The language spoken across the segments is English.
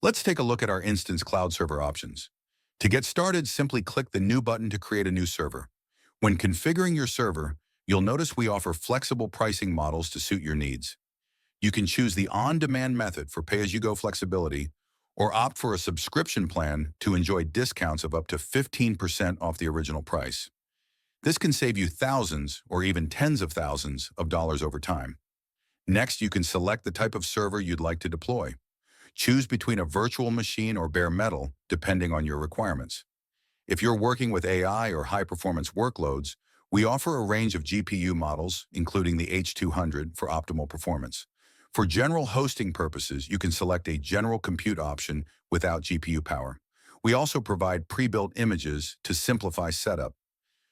Let's take a look at our instance cloud server options. To get started, simply click the New button to create a new server. When configuring your server, you'll notice we offer flexible pricing models to suit your needs. You can choose the on-demand method for pay-as-you-go flexibility or opt for a subscription plan to enjoy discounts of up to 15% off the original price. This can save you thousands or even tens of thousands of dollars over time. Next, you can select the type of server you'd like to deploy. Choose between a virtual machine or bare metal, depending on your requirements. If you're working with AI or high-performance workloads, we offer a range of GPU models, including the H200 for optimal performance. For general hosting purposes, you can select a general compute option without GPU power. We also provide pre-built images to simplify setup.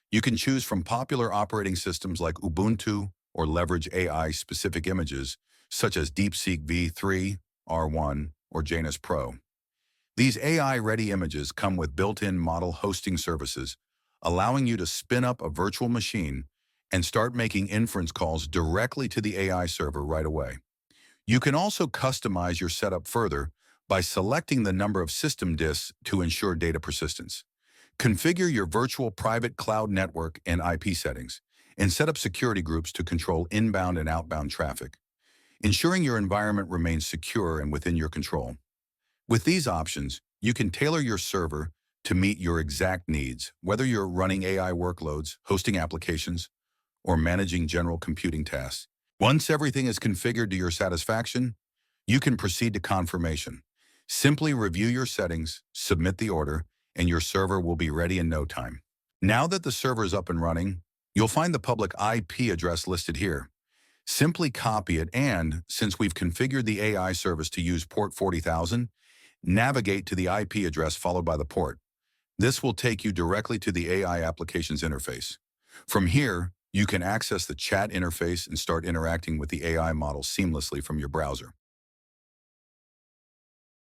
You can choose from popular operating systems like Ubuntu or leverage AI-specific images, such as DeepSeek V3, R1, or Janus Pro. These AI-ready images come with built-in model hosting services, allowing you to spin up a virtual machine and start making inference calls directly to the AI server right away. You can also customize your setup further by selecting the number of system disks to ensure data persistence. Configure your virtual private cloud network and IP settings, and set up security groups to control inbound and outbound traffic, ensuring your environment remains secure and within your control. With these options, you can tailor your server to meet your exact needs, whether you're running AI workloads, hosting applications, or managing general computing tasks. Once everything is configured to your satisfaction, you can proceed to confirmation. Simply review your settings, submit the order, and your server will be ready in no time. Now that the server is up and running, you'll find the public IP address listed here. Simply copy it and, since we've configured the AI service to use port 40,000, navigate to the IP address followed by the port. This will take you directly to the AI applications interface. From here, you can access the chat interface and start interacting with the AI model seamlessly from your browser.